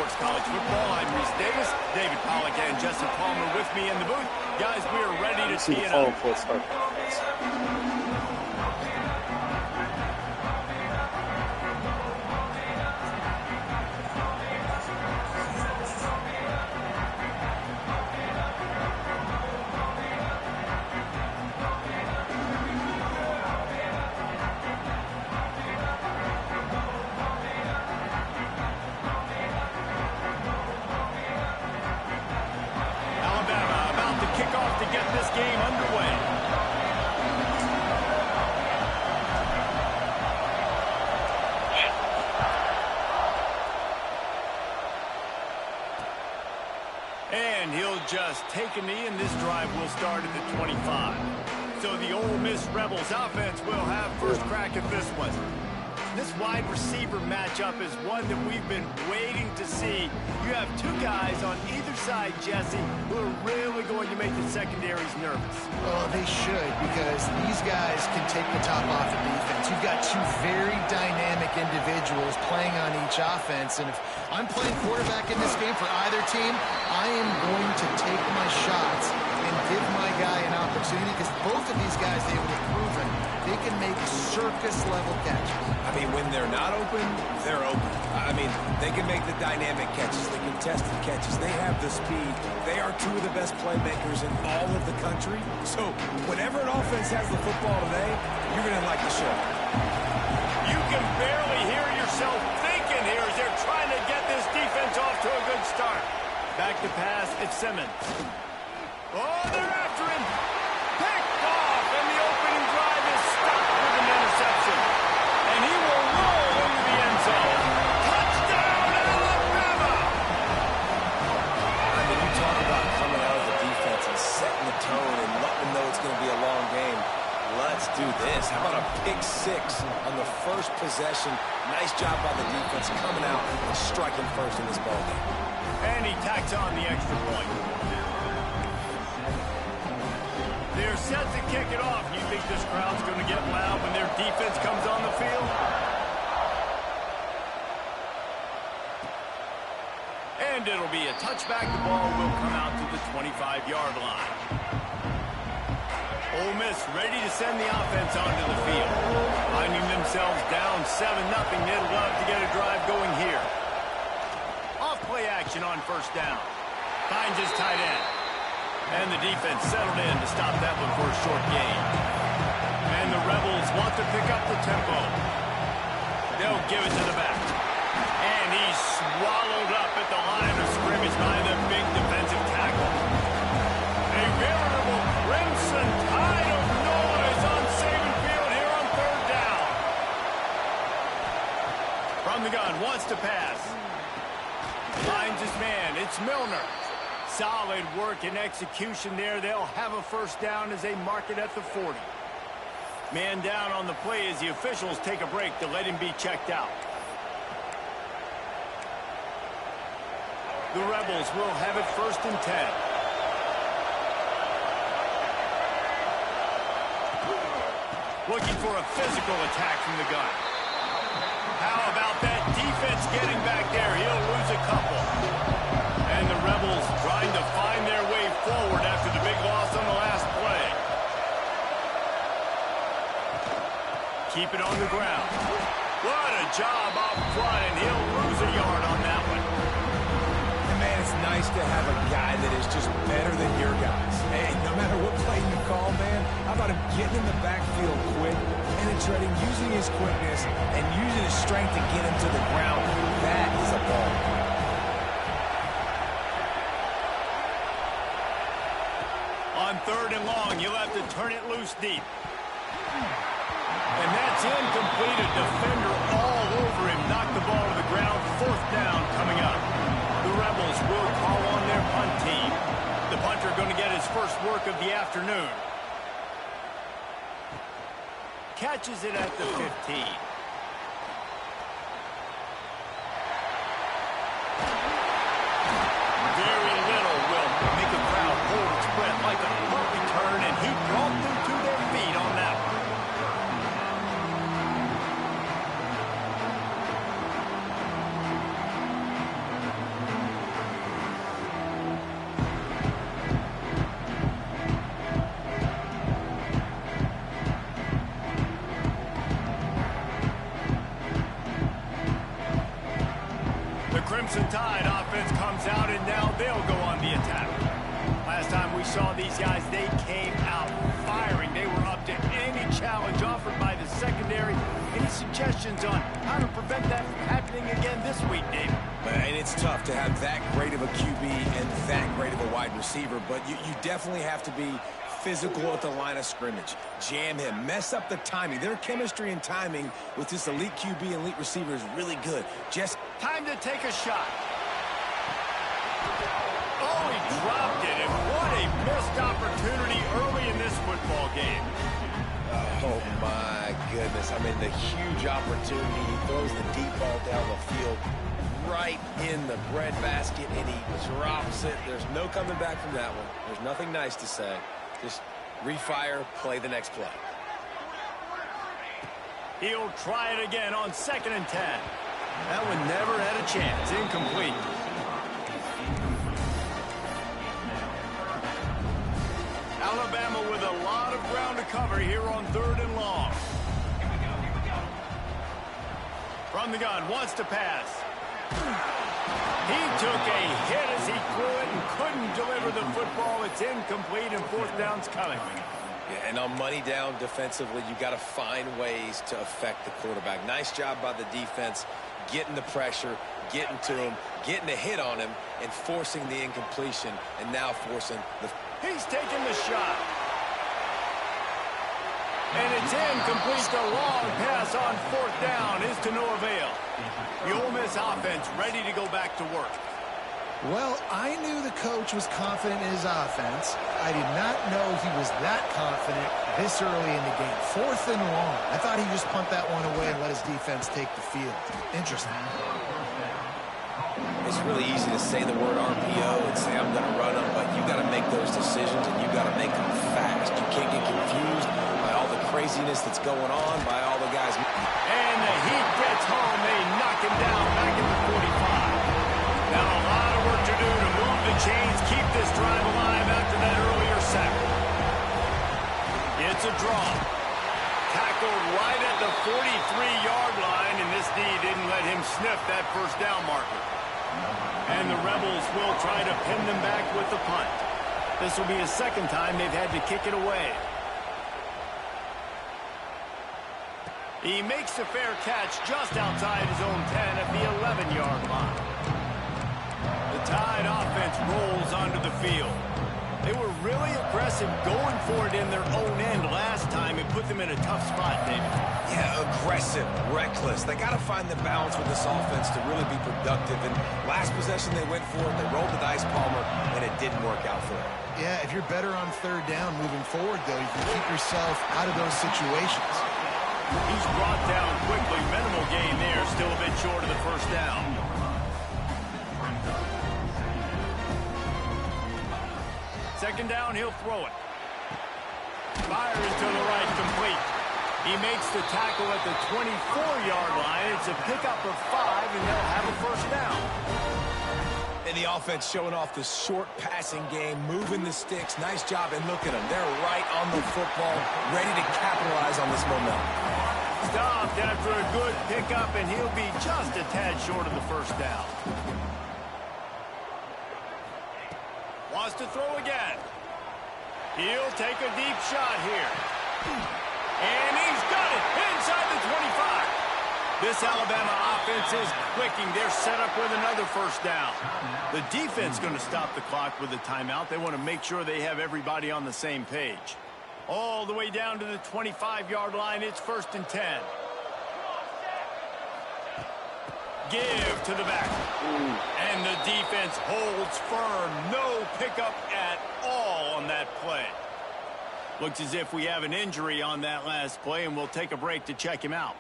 Sports College Football. I'm Reese Davis, David Pollack, and Jesse Palmer with me in the booth. Guys, we are ready to tee it up. To get this game underway. And he'll just take a knee, and this drive will start at the 25. So the Ole Miss Rebels offense will have first crack at this one. This wide receiver matchup is one that we've been waiting to see. You have two guys on either side, Jesse, who are really going to make the secondaries nervous. Well, they should, because these guys can take the top off the defense. You've got two very dynamic individuals playing on each offense, and if I'm playing quarterback in this game for either team, I am going to take my shots and give my guy an opportunity, because both of these guys, they've proven they can make circus-level catches. I mean, when they're not open, they're open. I mean, they can make the dynamic catches, the contested catches. They have the speed. They are two of the best playmakers in all of the country. So whenever an offense has the football today, you're going to like the show. You can barely hear yourself thinking here as they're trying to get this defense off to a good start. Back to pass, it's Simmons. Oh, they're after him. Picked off, and the opening drive is stopped with an interception. And he will roll into the end zone. Touchdown, Alabama! I mean, you talk about coming out of the defense and setting the tone and letting them know it's going to be a long game. Let's do this. How about a pick six on the first possession? Nice job by the defense coming out and striking first in this ballgame. And he tacks on the extra point. They're set to kick it off. You think this crowd's going to get loud when their defense comes on the field? And it'll be a touchback. The ball will come out to the 25-yard line. Ole Miss ready to send the offense onto the field. Finding themselves down 7-0. They'd love to get a drive going here. Off play action on first down. Finds his tight end. And the defense settled in to stop that one for a short gain. And the Rebels want to pick up the tempo. They'll give it to the back. And he's swallowed up at the line of scrimmage by the big defensive tackle. A veritable crimson tide of noise on Saban Field here on third down. From the gun, wants to pass. Finds his man. It's Milner. Solid work and execution there. They'll have a first down as they mark it at the 40. Man down on the play as the officials take a break to let him be checked out. The Rebels will have it first and 10. Looking for a physical attack from the gun. How about that defense getting back there? He'll lose a couple. And the Rebels trying to find their way forward after the big loss on the last play. Keep it on the ground. What a job up front, and he'll lose a yard on that one. And man, it's nice to have a guy that is just better than your guys. Hey, no matter what play you call, man, how about him getting in the backfield quick, penetrating, using his quickness, and using his strength to get him to the ground. That is a ball. On third and long, you'll have to turn it loose deep. And that's incomplete. A defender all over him. Knocked the ball to the ground. Fourth down coming up. The Rebels will call on their punt team. The punter going to get his first work of the afternoon. Catches it at the 15. Very little will make a crowd hold its breath like a punt return, and he brought them to their feet on that one. Crimson Tide offense comes out, and now they'll go on the attack. Last time we saw these guys, they came out firing. They were up to any challenge offered by the secondary. Any suggestions on how to prevent that from happening again this week, David? And it's tough to have that great of a QB and that great of a wide receiver, but you definitely have to be physical at the line of scrimmage. Jam him. Mess up the timing. Their chemistry and timing with this elite QB and elite receiver is really good. Just time to take a shot. Oh, he dropped it, and what a missed opportunity early in this football game. Oh, my goodness. I mean, the huge opportunity. He throws the deep ball down the field right in the breadbasket, and he drops it. There's no coming back from that one. There's nothing nice to say. Just refire, play the next play. He'll try it again on 2nd and 10. That one never had a chance. Incomplete. Alabama with a lot of ground to cover here on 3rd and long. From the gun, wants to pass. He took a hit as he threw it and couldn't deliver the football. It's incomplete, and 4th down's coming. Yeah, and on money down defensively, you got to find ways to affect the quarterback. Nice job by the defense, getting the pressure, getting to him, getting a hit on him, and forcing the incompletion, and now forcing the... He's taking the shot. And it's incomplete. The long pass on 4th down is to no avail. The Ole Miss offense ready to go back to work. Well, I knew the coach was confident in his offense. I did not know he was that confident this early in the game. 4th and long. I thought he'd just punt that one away and let his defense take the field. Interesting. It's really easy to say the word RPO and say I'm going to run them, but you got to make those decisions, and you got to make them fast. You can't get confused by all the craziness that's going on, by all the guys. And the Heat gets home. They knock him down back at the 45. Now a lot of work to do to move the chains, keep this drive alive after that earlier sack. It's a draw. Tackled right at the 43-yard line, and this D didn't let him sniff that 1st down marker. And the Rebels will try to pin them back with the punt. This will be the 2nd time they've had to kick it away. He makes a fair catch just outside his own 10 at the 11-yard line. The Tide offense rolls onto the field. They were really aggressive going for it in their own end last time. It put them in a tough spot, David. Yeah, aggressive, reckless. They got to find the balance with this offense to really be productive. And last possession they went for it. They rolled the dice, Palmer, and it didn't work out for them. Yeah, if you're better on 3rd down moving forward, though, you can keep yourself out of those situations. He's brought down quickly. Minimal gain there. Still a bit short of the 1st down. Second down, he'll throw it. Fires to the right, complete. He makes the tackle at the 24-yard line. It's a pickup of 5, and they'll have a 1st down. And the offense showing off the short passing game, moving the sticks. Nice job, and look at them. They're right on the football, ready to capitalize on this momentum. Stopped after a good pickup, and he'll be just a tad short of the 1st down. Wants to throw again. He'll take a deep shot here. And he's got it inside the 25. This Alabama offense is clicking. They're set up with another 1st down. The defense going to stop the clock with a timeout. They want to make sure they have everybody on the same page. All the way down to the 25-yard line. It's 1st and 10. Give to the back. And the defense holds firm. No pickup at all on that play. Looks as if we have an injury on that last play, and we'll take a break to check him out.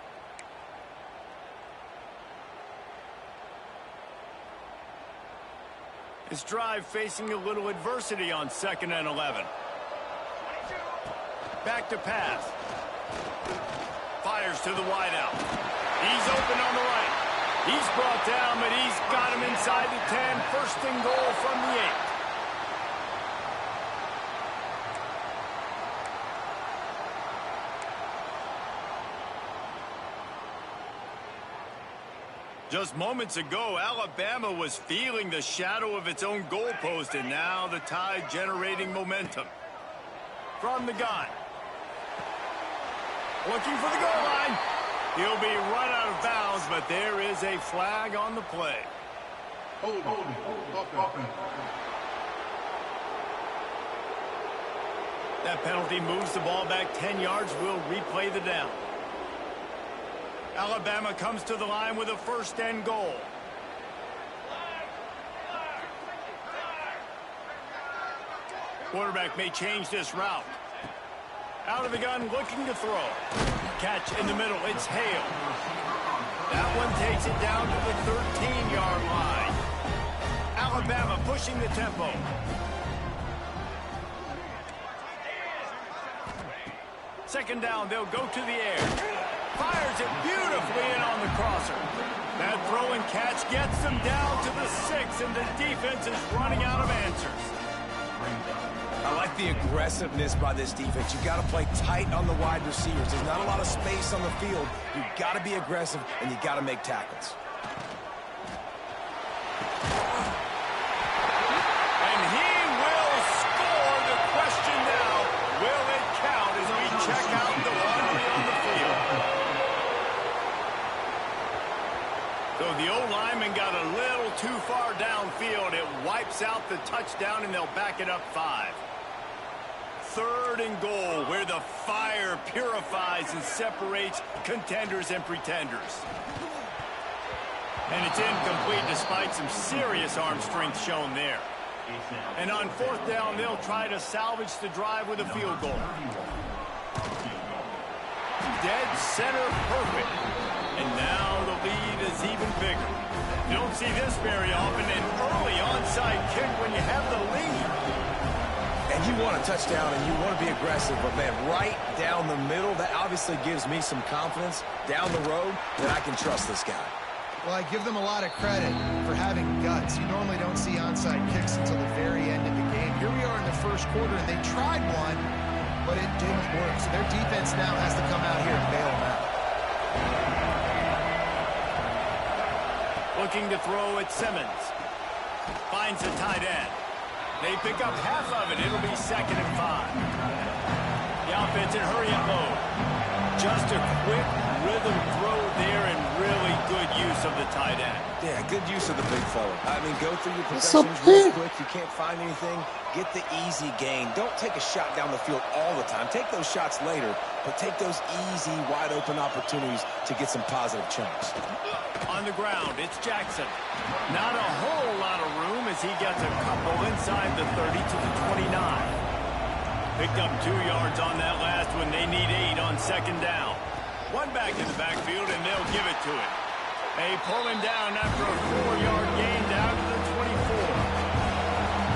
This drive facing a little adversity on 2nd and 11. Back to pass. Fires to the wideout. He's open on the right. He's brought down, but he's got him inside the 10. 1st and goal from the 8. Just moments ago, Alabama was feeling the shadow of its own goalpost, and now the Tide generating momentum. From the gun. Looking for the goal line. He'll be run out of bounds, but there is a flag on the play. Hold. That penalty moves the ball back 10 yards. We'll replay the down. Alabama comes to the line with a first and goal. Quarterback may change this route. Out of the gun, looking to throw. Catch in the middle, it's Hale. That one takes it down to the 13-yard line. Alabama pushing the tempo. Second down, they'll go to the air. Fires it beautifully in on the crosser. That throw and catch gets them down to the 6, and the defense is running out of answers. I like the aggressiveness by this defense. You got to play tight on the wide receivers. There's not a lot of space on the field. You got to be aggressive, and you got to make tackles. And he will score. The question now, will it count as we check out the laundry on the field? So the O-lineman got a little too far downfield. It wipes out the touchdown, and they'll back it up 5. Third and goal, where the fire purifies and separates contenders and pretenders. And it's incomplete despite some serious arm strength shown there. And on fourth down, they'll try to salvage the drive with a field goal. Dead center perfect. And now the lead is even bigger. You don't see this very often, an early onside kick when you have the lead. And you want a touchdown, and you want to be aggressive, but, man, right down the middle, that obviously gives me some confidence down the road that I can trust this guy. Well, I give them a lot of credit for having guts. You normally don't see onside kicks until the very end of the game. Here we are in the first quarter, and they tried one, but it didn't work. So their defense now has to come out here and bail them out. Looking to throw at Simmons. Finds the tight end. They pick up half of it. It'll be 2nd and 5. The offense in hurry-up mode. Just a quick rhythm throw there and really good use of the tight end. Yeah, good use of the big fella. I mean, go through your progressions real quick. You can't find anything. Get the easy gain. Don't take a shot down the field all the time. Take those shots later, but take those easy, wide-open opportunities to get some positive chunks. On the ground, it's Jackson. Not a whole lot of room as he gets a couple inside the 30 to the 29. Picked up 2 yards on that last one. They need 8 on 2nd down. One back in the backfield, and they'll give it to him. They pull him down after a 4-yard gain down to the 24.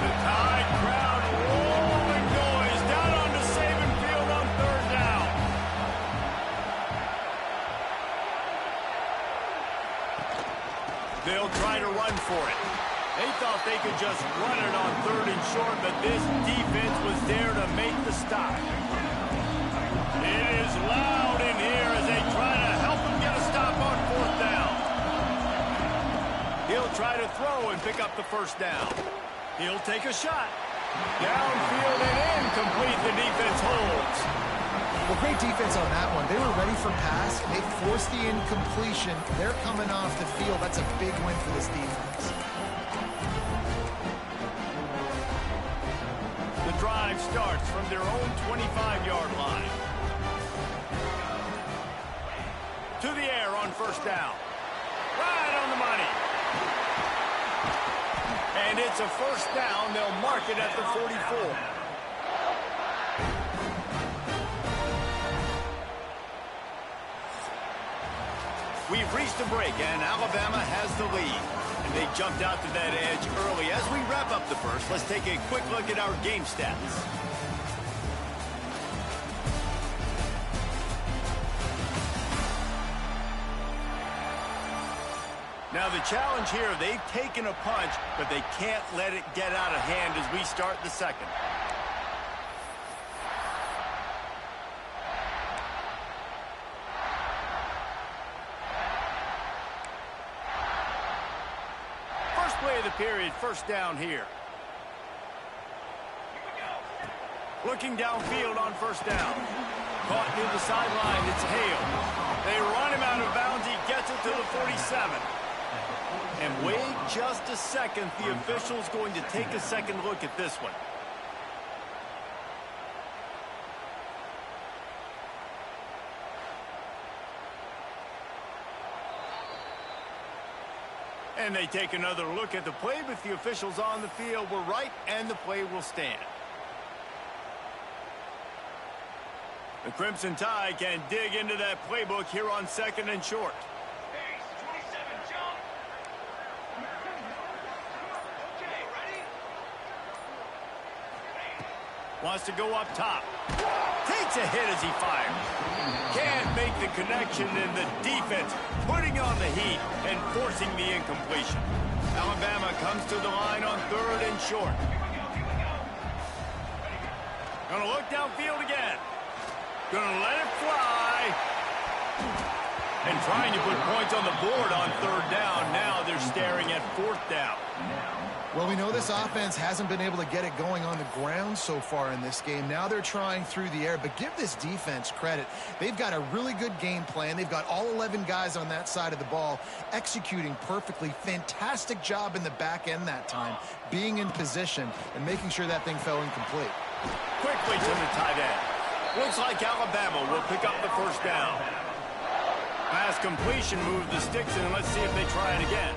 The Tide crowd rolling noise down onto Saban Field on 3rd down. They'll try to run for it. They thought they could just run it on 3rd and short, but this defense was there to make the stop. It is loud in here as they try to help him get a stop on 4th down. He'll try to throw and pick up the 1st down. He'll take a shot. Downfield and incomplete. The defense holds. Well, great defense on that one. They were ready for pass. They forced the incompletion. They're coming off the field. That's a big win for this defense. The drive starts from their own 25-yard line. To the air on 1st down. Right on the money. And it's a 1st down. They'll mark it at the 44. We've reached a break, and Alabama has the lead. And they jumped out to that edge early. As we wrap up the first, let's take a quick look at our game stats. Now the challenge here, they've taken a punch, but they can't let it get out of hand as we start the second. play of the period, first down here. Looking downfield on first down. Caught near the sideline, it's Hale. They run him out of bounds, he gets it to the 47. And wait just a second, the official's going to take a second look at this one. And they take another look at the play, but the officials on the field were right, and the play will stand. The Crimson Tide can dig into that playbook here on second and short. Wants to go up top. Takes a hit as he fires. Can't make the connection, and the defense putting on the heat and forcing the incompletion. Alabama comes to the line on third and short. Gonna look downfield again. Gonna let it fly. And trying to put points on the board on third down. Now they're staring at fourth down. Well, we know this offense hasn't been able to get it going on the ground so far in this game. Now they're trying through the air, but give this defense credit. They've got a really good game plan. They've got all 11 guys on that side of the ball executing perfectly. Fantastic job in the back end that time, being in position and making sure that thing fell incomplete. Quickly to the tight end. Looks like Alabama will pick up the first down. Pass completion, move the sticks, and let's see if they try it again.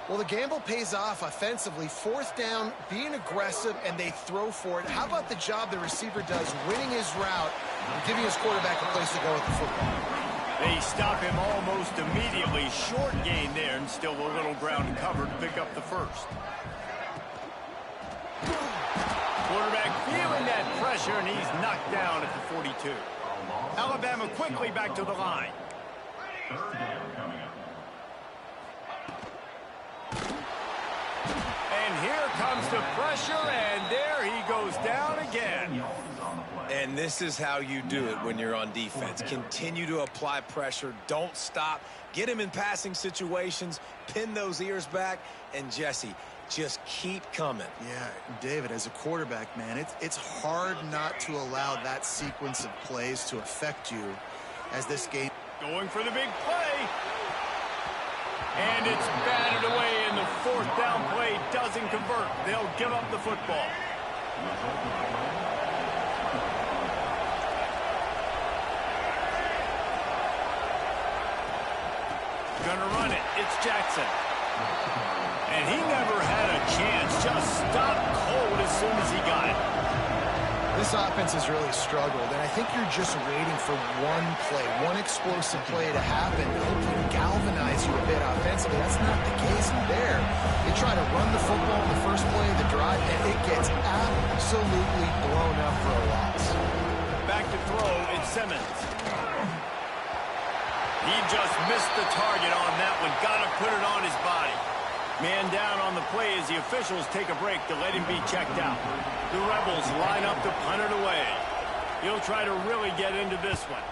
Well, the gamble pays off offensively. Fourth down, being aggressive, and they throw for it. How about the job the receiver does, winning his route and giving his quarterback a place to go with the football? They stop him almost immediately. Short gain there, and still a little ground covered to pick up the first. Quarterback feeling that pressure, and he's knocked down at the 42. Alabama quickly back to the line. And here comes the pressure, and there he goes down again. And this is how you do it when you're on defense. Continue to apply pressure. Don't stop. Get him in passing situations. Pin those ears back. And, Jesse, just keep coming. Yeah, David, as a quarterback, man, it's hard not to allow that sequence of plays to affect you as this game. Going for the big play. And it's batted away, and the fourth down play doesn't convert. They'll give up the football. Gonna run it. It's Jackson. And he never had a chance. Just stopped cold as soon as he got it. This offense has really struggled, and I think you're just waiting for one play, one explosive play to happen to hopefully galvanize you a bit offensively. That's not the case there. They try to run the football in the first play of the drive, and it gets absolutely blown up for a loss. Back to throw, it's Simmons. He just missed the target on that one. Got to put it on his body. Man down on the play as the officials take a break to let him be checked out. The Rebels line up to punt it away. He'll try to really get into this one.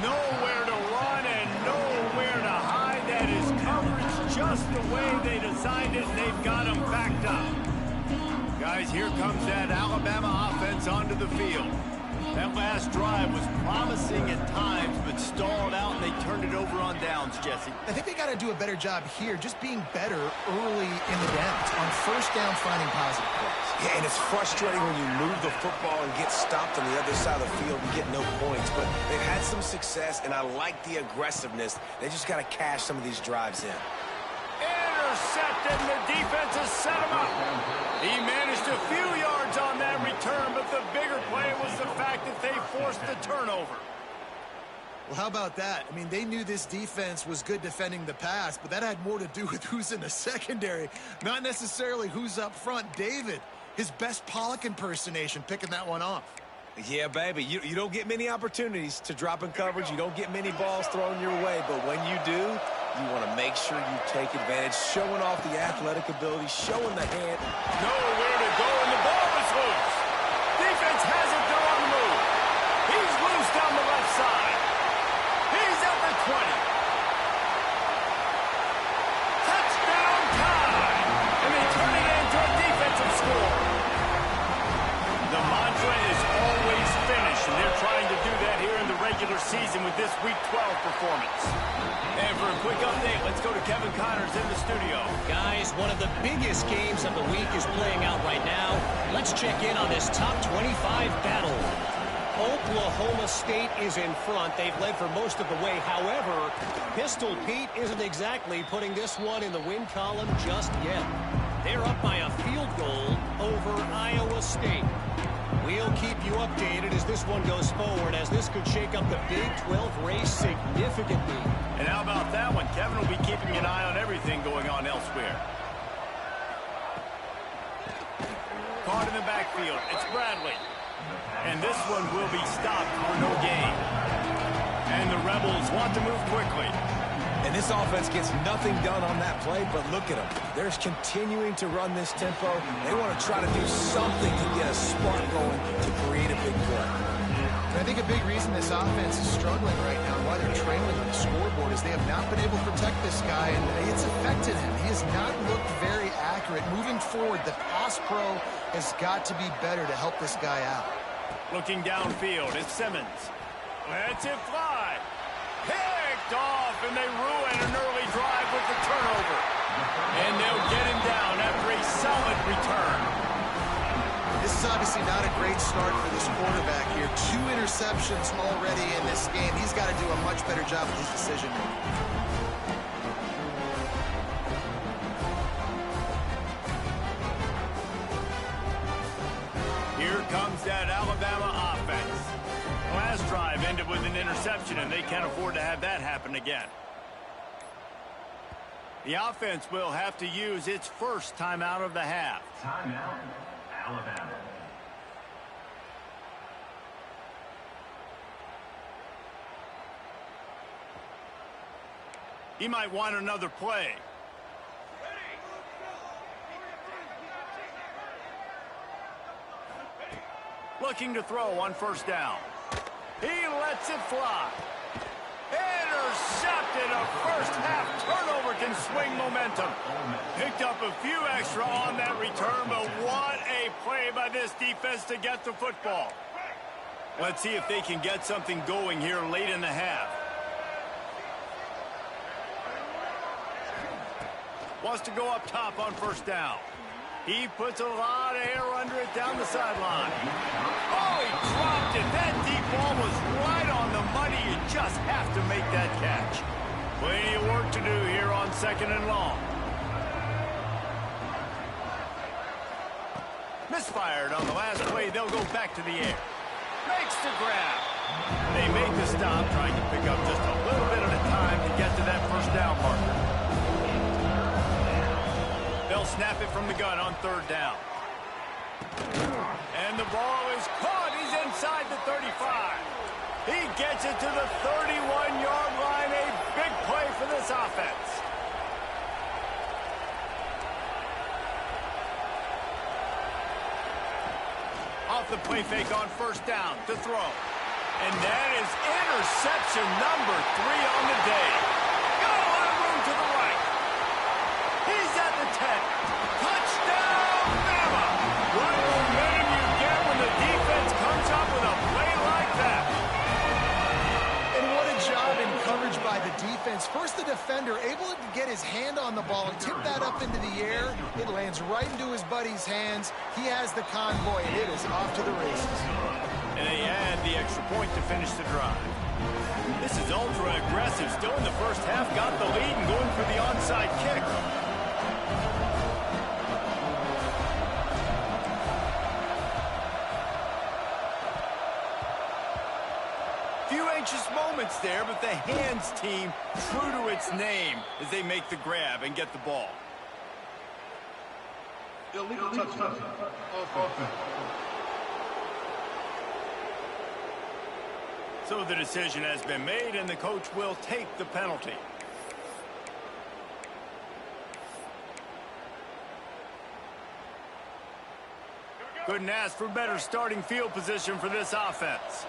Nowhere to run and nowhere to hide. That is coverage just the way they designed it, and they've got him backed up. Guys, here comes that Alabama offense onto the field. That last drive was promising at times, but stalled out, and they turned it over on downs, Jesse. I think they got to do a better job here, just being better early in the downs. On first down, finding positive plays. Yeah, and it's frustrating when you move the football and get stopped on the other side of the field and get no points. But they've had some success, and I like the aggressiveness. They just got to cash some of these drives in. Intercepted, and the defense has set him up. He managed a few yards on that return, but the bigger play was the fact that they forced the turnover. Well, how about that? I mean, they knew this defense was good defending the pass, but that had more to do with who's in the secondary, not necessarily who's up front. David, his best Pollock impersonation, picking that one off. Yeah, baby, you don't get many opportunities to drop in coverage. You don't get many balls thrown your way, but when you do, you want to make sure you take advantage, showing off the athletic ability, showing the hand. Nowhere to go, and the ball is loose. Defense has it, they're on the move. He's loose down the left side. He's at the 20. Week 12 performance. And for a quick update, let's go to Kevin Connors in the studio. Guys, one of the biggest games of the week is playing out right now. Let's check in on this top 25 battle. Oklahoma State is in front. They've led for most of the way. However, Pistol Pete isn't exactly putting this one in the win column just yet. They're up by a field goal over Iowa State. We'll keep you updated as this one goes forward, as this could shake up the Big 12 race significantly. And how about that one? Kevin will be keeping an eye on everything going on elsewhere. Caught in the backfield. It's Bradley. And this one will be stopped for no gain. And the Rebels want to move quickly. And this offense gets nothing done on that play, but look at them. They're continuing to run this tempo. They want to try to do something to get a spark going to create a big play. I think a big reason this offense is struggling right now, why they're trailing on the scoreboard, is they have not been able to protect this guy, and it's affected him. He has not looked very accurate. Moving forward, the pass pro has got to be better to help this guy out. Looking downfield, it's Simmons. Lets it fly. Picked off, and they ruin an early drive with the turnover. And they'll get him down after a solid return. This is obviously not a great start for this quarterback here. 2 interceptions already in this game. He's got to do a much better job with his decision making. Here comes that Alabama offense. Last drive ended with an interception, and they can't afford to have that happen again. The offense will have to use its first timeout of the half. Timeout, Alabama. He might want another play. Looking to throw on first down. He lets it fly. Intercepted. A first half turnover can swing momentum. Picked up a few extra on that return, but what a play by this defense to get the football. Let's see if they can get something going here late in the half. Wants to go up top on first down. He puts a lot of air under it down the sideline. Oh, he dropped it. That deep ball was right on the money. You just have to make that catch. Plenty of work to do here on 2nd and long. Misfired on the last play. They'll go back to the air. Makes the grab. They make the stop, trying to pick up just a little bit at a time to get to that first down marker. They'll snap it from the gun on 3rd down. And the ball is caught. He's inside the 35. He gets it to the 31-yard line. A big play for this offense. Off the play fake on first down to throw. And that is interception number 3 on the day. Got a lot of room to the right. He's at the 10. Touchdown, Bama! What momentum you get when the defense comes up with a play like that. And what a job in coverage by the defense. First, the defender able to get his hand on the ball and tip that up into the air. It lands right into his buddy's hands. He has the convoy, and it is off to the races. And they add the extra point to finish the drive. This is ultra aggressive. Still in the first half, got the lead and going for the onside kick. Few anxious moments there, but the hands team true to its name as they make the grab and get the ball. Illegal touchdown. Off offense. So the decision has been made, and the coach will take the penalty. Couldn't ask for better starting field position for this offense.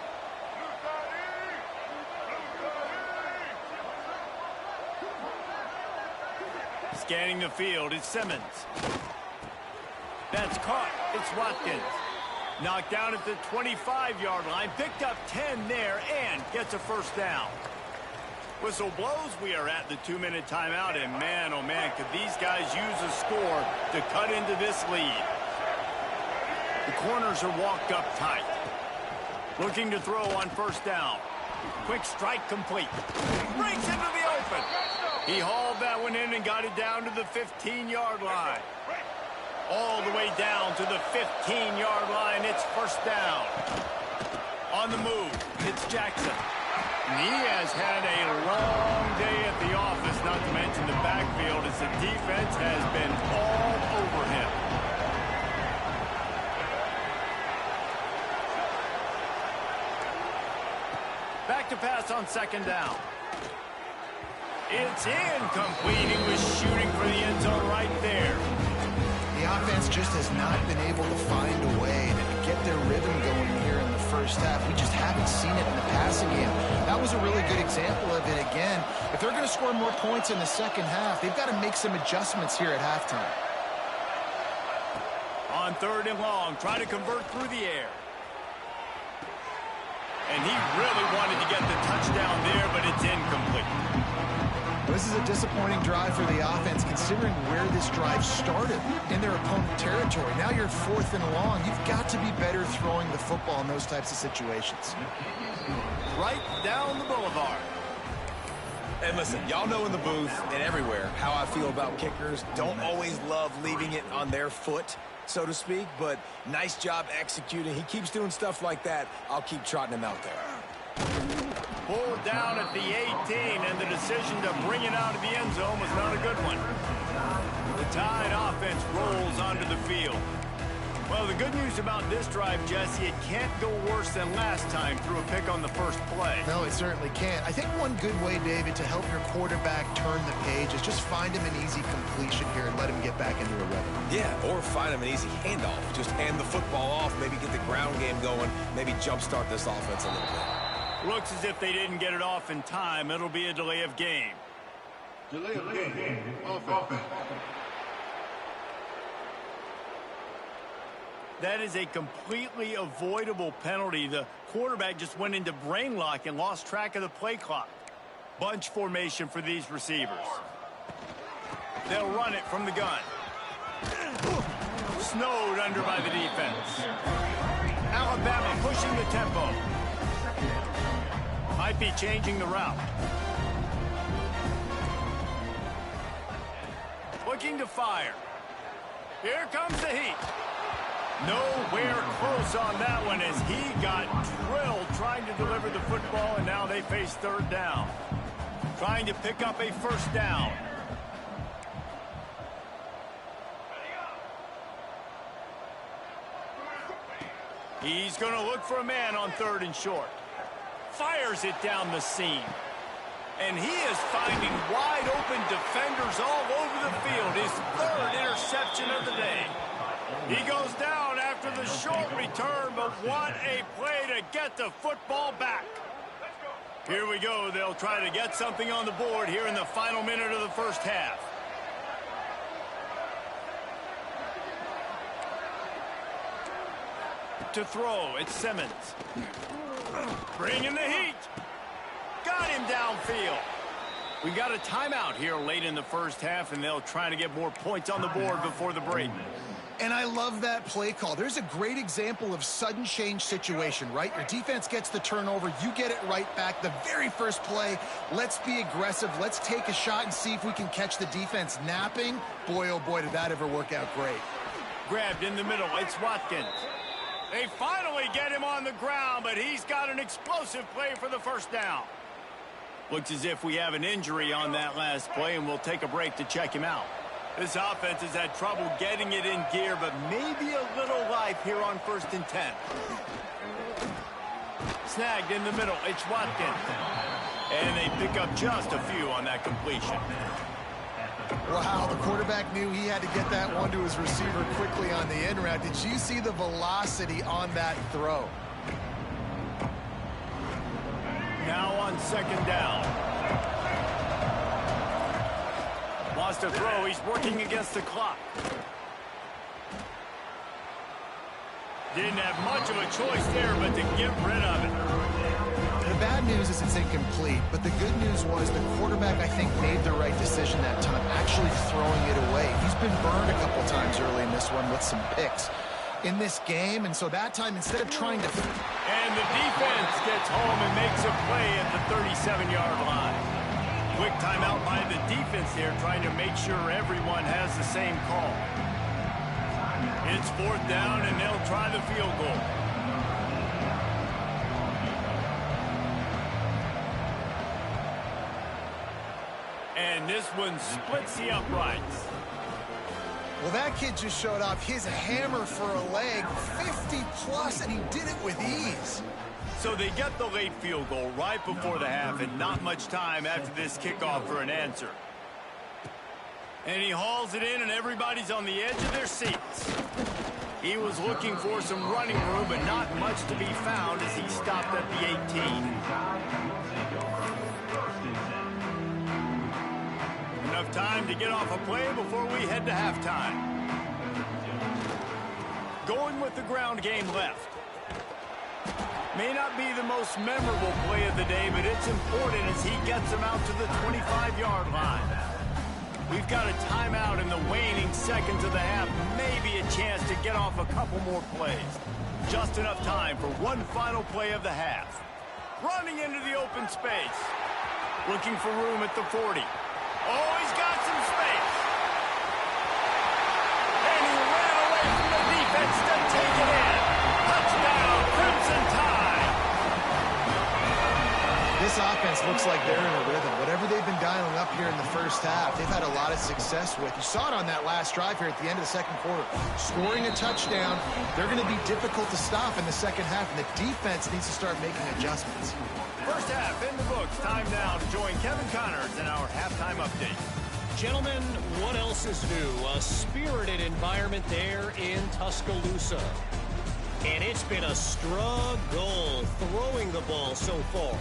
Scanning the field, it's Simmons. That's caught. It's Watkins. Knocked down at the 25-yard line. Picked up 10 there and gets a first down. Whistle blows. We are at the 2-minute timeout, and man, oh man, could these guys use a score to cut into this lead. The corners are walked up tight. Looking to throw on first down. Quick strike complete. Breaks into the open. He hauled that one in and got it down to the 15-yard line. All the way down to the 15-yard line. It's first down. On the move, it's Jackson. And he has had a long day at the office, not to mention the backfield, as the defense has been all over him. Back to pass on second down. It's incomplete. He was shooting for the end zone right there. The offense just has not been able to find a way to get their rhythm going here in the first half. We just haven't seen it in the passing game. That was a really good example of it again. If they're going to score more points in the second half, they've got to make some adjustments here at halftime. On third and long, trying to convert through the air. And he really wanted to get the touchdown there, but it's incomplete. This is a disappointing drive for the offense, considering where this drive started in their opponent territory. Now you're fourth and long. You've got to be better throwing the football in those types of situations. Right down the boulevard. And listen, y'all know in the booth and everywhere how I feel about kickers. Don't always love leaving it on their foot, so to speak, but nice job executing. He keeps doing stuff like that. I'll keep trotting him out there. Pulled down at the 18, and the decision to bring it out of the end zone was not a good one. The Tide offense rolls onto the field. Well, the good news about this drive, Jesse, it can't go worse than last time through a pick on the first play. No, it certainly can't. I think one good way, David, to help your quarterback turn the page is just find him an easy completion here and let him get back into a rhythm. Yeah, or find him an easy handoff. Just hand the football off, maybe get the ground game going, maybe jumpstart this offense a little bit. Looks as if they didn't get it off in time. It'll be a delay of game. Delay of game. Offense. That is a completely avoidable penalty. The quarterback just went into brain lock and lost track of the play clock. Bunch formation for these receivers. They'll run it from the gun. Snowed under by the defense. Alabama pushing the tempo. Might be changing the route. Looking to fire. Here comes the heat. Nowhere close on that one as he got drilled trying to deliver the football, and now they face third down. Trying to pick up a first down. He's going to look for a man on third and short. Fires it down the seam. And he is finding wide open defenders all over the field. His third interception of the day. He goes down after the short return, but what a play to get the football back. Here we go. They'll try to get something on the board here in the final minute of the first half. To throw, it's Simmons. Bringing the heat. Got him downfield. We got a timeout here late in the first half, and they'll try to get more points on the board before the break. And I love that play call. There's a great example of sudden change situation, right? Your defense gets the turnover. You get it right back. The very first play, let's be aggressive. Let's take a shot and see if we can catch the defense napping. Boy, oh boy, did that ever work out great. Grabbed in the middle. It's Watkins. They finally get him on the ground, but he's got an explosive play for the first down. Looks as if we have an injury on that last play, and we'll take a break to check him out. This offense has had trouble getting it in gear, but maybe a little life here on 1st and 10. Snagged in the middle. It's Watkins. And they pick up just a few on that completion. Wow, the quarterback knew he had to get that one to his receiver quickly on the end route. Did you see the velocity on that throw? Now on second down. Lost a throw. He's working against the clock. Didn't have much of a choice there, but to get rid of it. The bad news is it's incomplete, but the good news was the quarterback, I think, made the right decision that time, actually throwing it away. He's been burned a couple times early in this one with some picks in this game, and so that time, instead of trying to... And the defense gets home and makes a play at the 37-yard line. Quick timeout by the defense here, trying to make sure everyone has the same call. It's 4th down, and they'll try the field goal. And this one splits the uprights. Well, that kid just showed off his hammer for a leg, 50-plus, and he did it with ease. So they get the late field goal right before the half, and not much time after this kickoff for an answer. And he hauls it in, and everybody's on the edge of their seats. He was looking for some running room, but not much to be found as he stopped at the 18. Enough time to get off a play before we head to halftime. Going with the ground game left. May not be the most memorable play of the day, but it's important as he gets him out to the 25-yard line. We've got a timeout in the waning seconds of the half. Maybe a chance to get off a couple more plays. Just enough time for one final play of the half. Running into the open space. Looking for room at the 40. Oh, he's got some space. And he ran away from the defense to take it in. Touchdown, Crimson Tide. This offense looks like they're in a rhythm. Whatever they've been dialing up here in the first half, they've had a lot of success with. You saw it on that last drive here at the end of the second quarter. Scoring a touchdown, they're going to be difficult to stop in the second half, and the defense needs to start making adjustments. First half in the books. Time now to join Kevin Connors in our halftime update. Gentlemen, what else is new? A spirited environment there in Tuscaloosa. And it's been a struggle throwing the ball so far.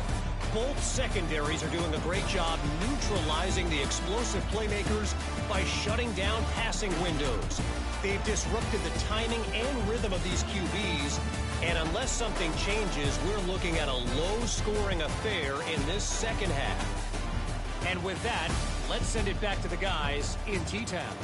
Both secondaries are doing a great job neutralizing the explosive playmakers by shutting down passing windows. They've disrupted the timing and rhythm of these QBs, and unless something changes, we're looking at a low-scoring affair in this second half. And with that, let's send it back to the guys in T-Town.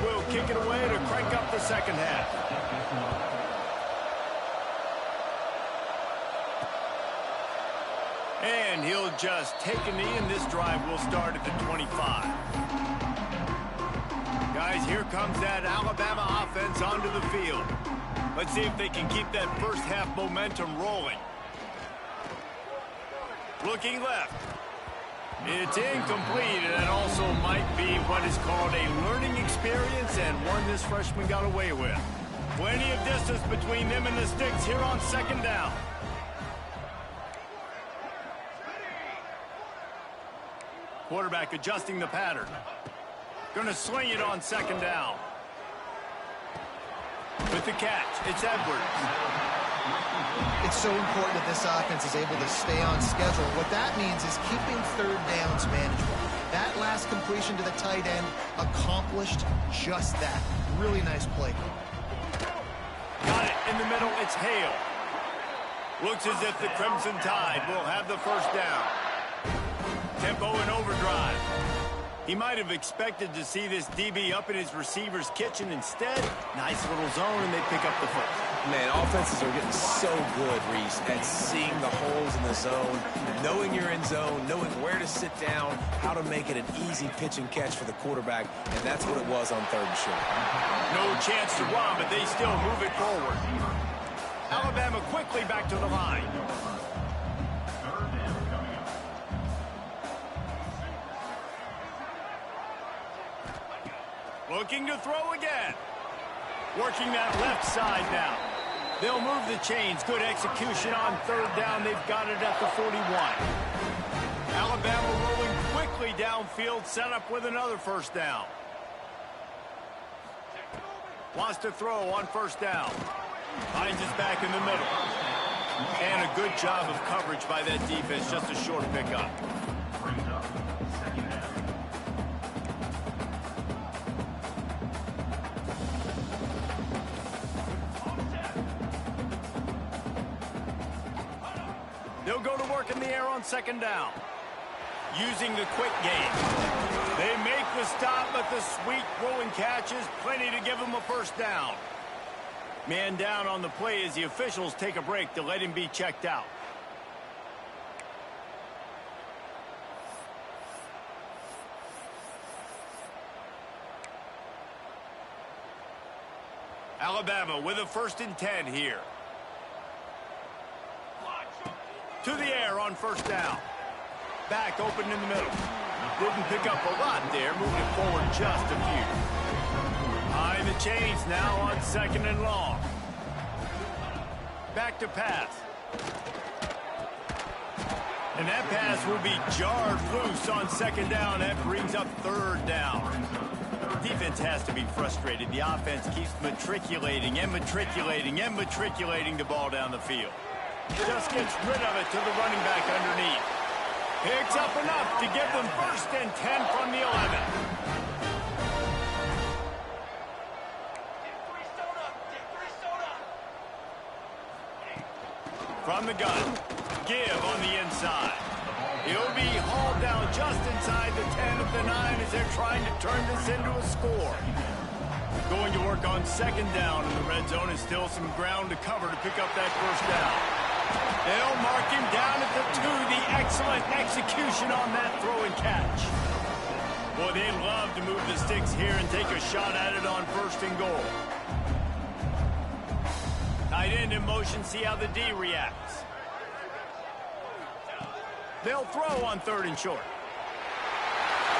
Will kick it away to crank up the second half. And he'll just take a knee, and this drive will start at the 25. Guys, here comes that Alabama offense onto the field. Let's see if they can keep that first half momentum rolling. Looking left. It's incomplete, and it also might be what is called a learning experience, and one this freshman got away with. Plenty of distance between them and the sticks here on second down. Quarterback adjusting the pattern. Going to sling it on second down. With the catch, it's Edwards. It's so important that this offense is able to stay on schedule. What that means is keeping third downs manageable. That last completion to the tight end accomplished just that. Really nice play. Got it in the middle. It's Hale. Looks as if the Crimson Tide will have the first down. Tempo and overdrive. He might have expected to see this DB up in his receiver's kitchen. Instead, nice little zone, and they pick up the first. Man, offenses are getting so good, Reese, at seeing the holes in the zone, knowing you're in zone, knowing where to sit down, how to make it an easy pitch and catch for the quarterback, and that's what it was on third and short. No chance to run, but they still move it forward. Alabama quickly back to the line. Looking to throw again. Working that left side now. They'll move the chains. Good execution on third down. They've got it at the 41. Alabama rolling quickly downfield, set up with another first down. Wants to throw on first down. Finds his back in the middle. And a good job of coverage by that defense, just a short pickup. They'll go to work in the air on second down. Using the quick game. They make the stop, but the sweet throwing catch is plenty to give them a first down. Man down on the play as the officials take a break to let him be checked out. Alabama with a 1st and 10 here. To the air on first down. Back open in the middle. Didn't pick up a lot there, moving it forward just a few. Behind the chains now on 2nd and long. Back to pass. And that pass will be jarred loose on 2nd down. That brings up 3rd down. Defense has to be frustrated. The offense keeps matriculating and matriculating and matriculating the ball down the field. Just gets rid of it to the running back underneath. Picks up enough to give them 1st and 10 from the 11. From the gun. Give on the inside. He'll be hauled down just inside the 10 of the 9 as they're trying to turn this into a score. Going to work on 2nd down in the red zone, and still some ground to cover to pick up that first down. They'll mark him down at the 2. The excellent execution on that throw and catch. Boy, they'd love to move the sticks here and take a shot at it on 1st and goal. Tight end in motion, see how the D reacts. They'll throw on 3rd and short.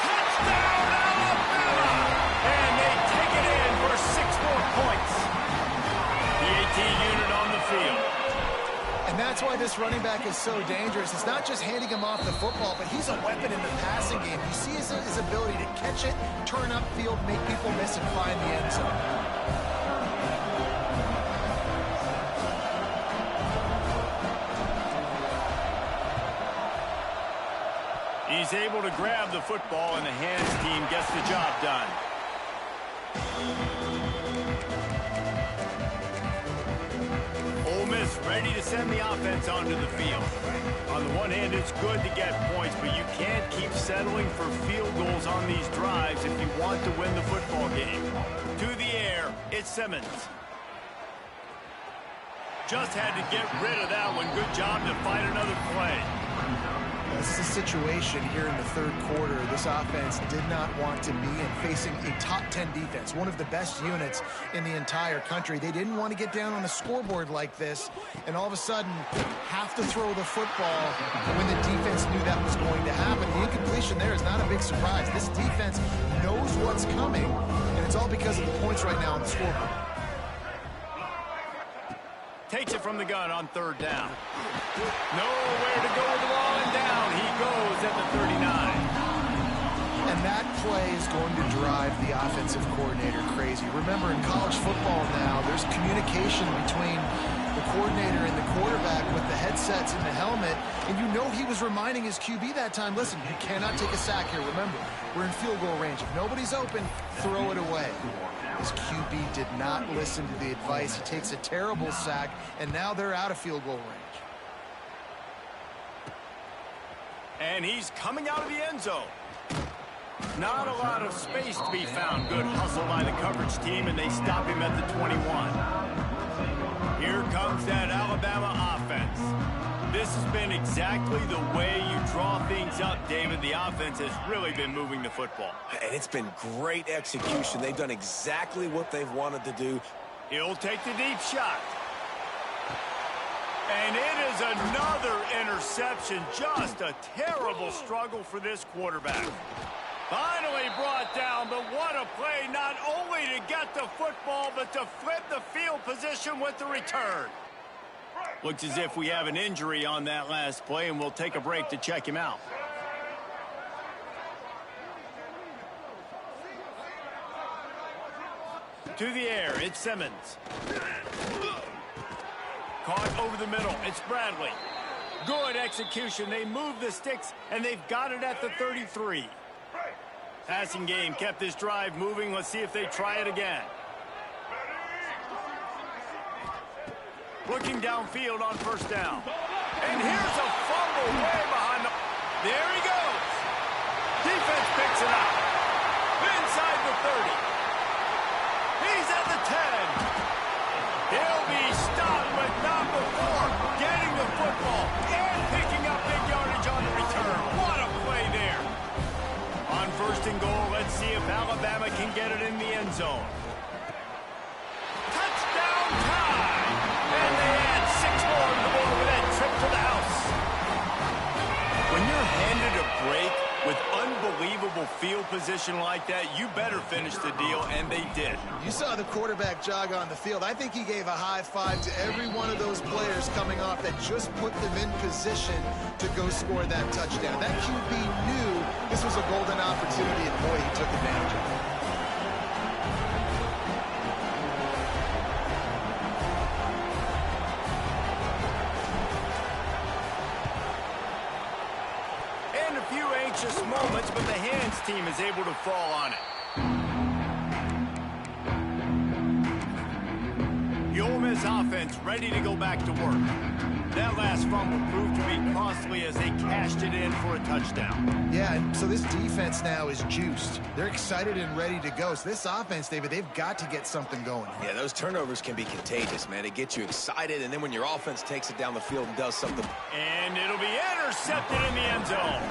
Touchdown, Alabama! And they take it in for 6 more points. The 18 unit on the field. And that's why this running back is so dangerous. It's not just handing him off the football, but he's a weapon in the passing game. You see his ability to catch it, turn upfield, make people miss, and find the end zone. He's able to grab the football, and the hands team gets the job done. Ole Miss ready to send the offense onto the field. On the one hand, it's good to get points, but you can't keep settling for field goals on these drives if you want to win the football game. To the air, it's Simmons. Just had to get rid of that one. Good job to fight another play. This is a situation here in the 3rd quarter this offense did not want to be in, facing a top 10 defense, one of the best units in the entire country. They didn't want to get down on a scoreboard like this and all of a sudden have to throw the football when the defense knew that was going to happen. The incompletion there is not a big surprise. This defense knows what's coming, and it's all because of the points right now on the scoreboard. Takes it from the gun on 3rd down. Nowhere to go with the ball, and down he goes at the 39. And that play is going to drive the offensive coordinator crazy. Remember, in college football now, there's communication between the coordinator and the quarterback with the headsets and the helmet, and you know he was reminding his QB that time, listen, you cannot take a sack here. Remember, we're in field goal range. If nobody's open, throw it away. His QB did not listen to the advice. He takes a terrible sack, and now they're out of field goal range. And he's coming out of the end zone. Not a lot of space to be found. Good hustle by the coverage team, and they stop him at the 21. Here comes that Alabama offense. This has been exactly the way you draw things up, David. The offense has really been moving the football. And it's been great execution. They've done exactly what they've wanted to do. He'll take the deep shot. And it is another interception. Just a terrible struggle for this quarterback. Finally brought down, but what a play, not only to get the football, but to flip the field position with the return. Looks as if we have an injury on that last play, and we'll take a break to check him out. To the air, it's Simmons. Caught over the middle, it's Bradley. Good execution. They move the sticks, and they've got it at the 33. Passing game kept this drive moving. Let's see if they try it again. Looking downfield on first down. And here's a fumble way behind the... There he goes. Defense picks it up. Inside the 30. He's at the 10. He'll be stopped, but not before getting the football and picking up big yardage on the return. What a play there. On first and goal, let's see if Alabama can get it in the end zone. Touchdown time! And they add 6 more to the board with that trip to the house. When you're handed a break with unbelievable field position like that, you better finish the deal, and they did. You saw the quarterback jog on the field. I think he gave a high five to every one of those players coming off that just put them in position to go score that touchdown. That QB knew this was a golden opportunity, and boy, he took advantage of it. Moments, but the hands team is able to fall on it. The Ole Miss offense ready to go back to work. That last fumble proved to be costly as they cashed it in for a touchdown. Yeah, and so this defense now is juiced. They're excited and ready to go. So this offense, David, they've got to get something going. Yeah, those turnovers can be contagious, man. It gets you excited, and then when your offense takes it down the field and does something. And it'll be intercepted in the end zone.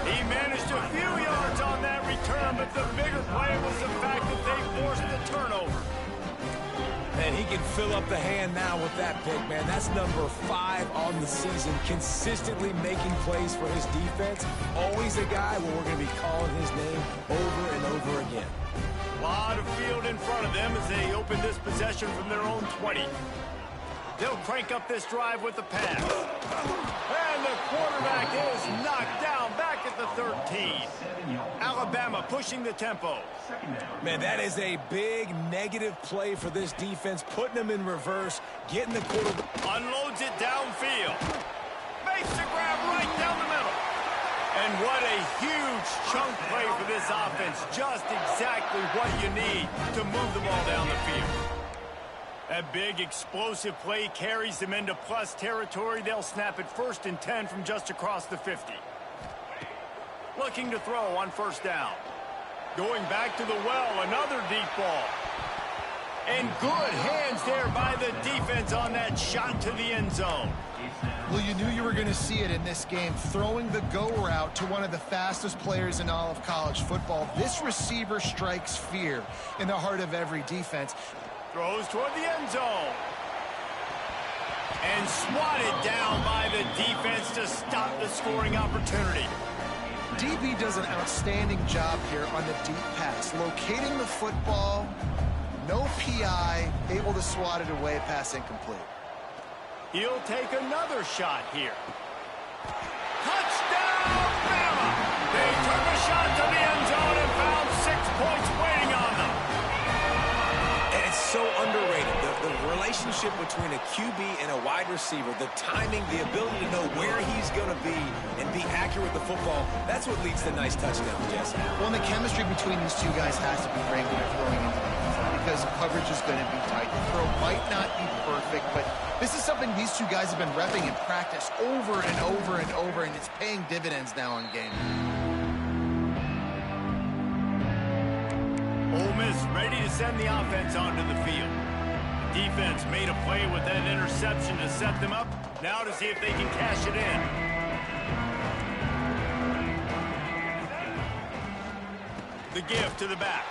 He managed a few yards on that return, but the bigger play was the fact that they forced the turnover. And he can fill up the hand now with that pick, man. That's number 5 on the season, consistently making plays for his defense. Always a guy where we're going to be calling his name over and over again. A lot of field in front of them as they open this possession from their own 20. They'll crank up this drive with the pass. And the quarterback is knocked down back at the 13. Alabama pushing the tempo. Man, that is a big negative play for this defense, putting them in reverse, getting the quarterback. Unloads it downfield. Makes the grab right down the middle. And what a huge chunk play for this offense. Just exactly what you need to move the ball down the field. That big explosive play carries them into plus territory. They'll snap it 1st and 10 from just across the 50. Looking to throw on first down. Going back to the well, another deep ball. And good hands there by the defense on that shot to the end zone. Well, you knew you were going to see it in this game, throwing the go route to one of the fastest players in all of college football. This receiver strikes fear in the heart of every defense. Throws toward the end zone. And swatted down by the defense to stop the scoring opportunity. DB does an outstanding job here on the deep pass, locating the football, no PI, able to swat it away, pass incomplete. He'll take another shot here. Touchdown, Bama! They took a shot to the end zone and found 6 points waiting on them. And it's so underrated. The relationship between a QB and a wide receiver, the timing, the ability to know where he's going to be and be accurate with the football, that's what leads to nice touchdowns, Jesse. Well, and the chemistry between these two guys has to be great when they're throwing into the end zone because coverage is going to be tight. The throw might not be perfect, but this is something these two guys have been repping in practice over and over and over, and it's paying dividends now in game. Ole Miss ready to send the offense onto the field. Defense made a play with that interception to set them up. Now to see if they can cash it in. The give to the back.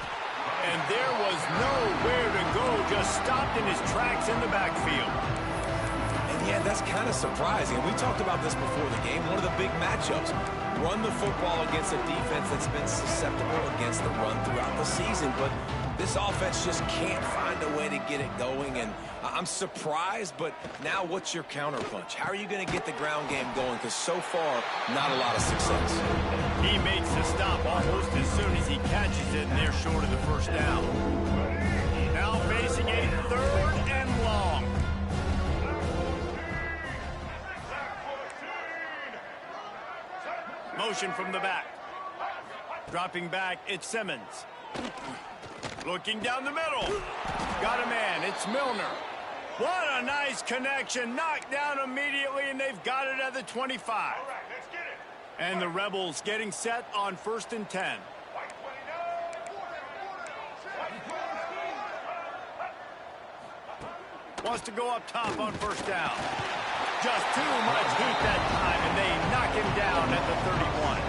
And there was nowhere to go, just stopped in his tracks in the backfield. And yeah, that's kind of surprising. We talked about this before the game. One of the big matchups. Run the football against a defense that's been susceptible against the run throughout the season. But this offense just can't find a way to get it going. And I'm surprised, but now what's your counterpunch? How are you going to get the ground game going? Because so far, not a lot of success. He makes the stop almost as soon as he catches it, and they're short of the first down. Now taking a 3rd and long. Motion from the back. Dropping back, it's Simmons. Looking down the middle. Got a man, it's Milner. What a nice connection. Knocked down immediately, and they've got it at the 25. And the Rebels getting set on 1st and 10. Wants to go up top on 1st down. Just too much heat that time, and they knock him down at the 31.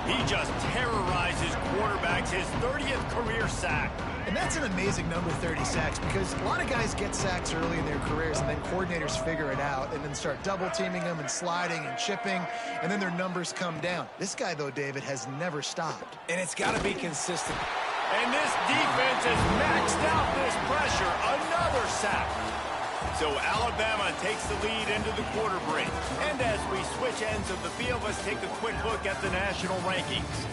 He just terrorizes quarterbacks, his 30th career sack. And that's an amazing number, 30 sacks, because a lot of guys get sacks early in their careers, and then coordinators figure it out and then start double-teaming them and sliding and chipping, and then their numbers come down. This guy, though, David, has never stopped. And it's got to be consistent. And this defense has maxed out this pressure. Another sack. So Alabama takes the lead into the quarter break. And as we switch ends of the field, let's take a quick look at the national rankings.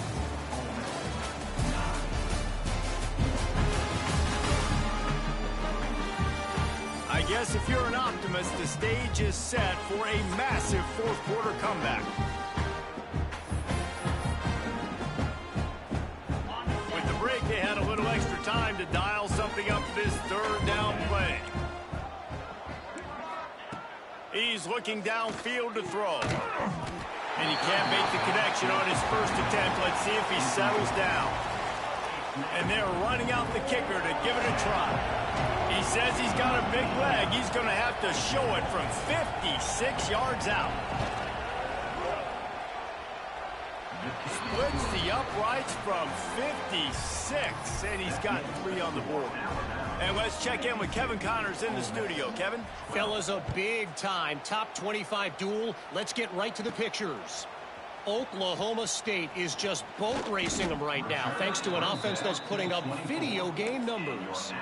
I guess if you're an optimist, the stage is set for a massive 4th quarter comeback. With the break, they had a little extra time to dial something up for this 3rd down play. He's looking downfield to throw. And he can't make the connection on his first attempt. Let's see if he settles down. And they're running out the kicker to give it a try. He says he's got a big leg. He's going to have to show it from 56 yards out. Splits the uprights from 56, and he's got 3 on the board. And let's check in with Kevin Connors in the studio. Kevin? Fellas, a big-time top 25 duel. Let's get right to the pictures. Oklahoma State is just boat racing them right now, thanks to an offense that's putting up video game numbers.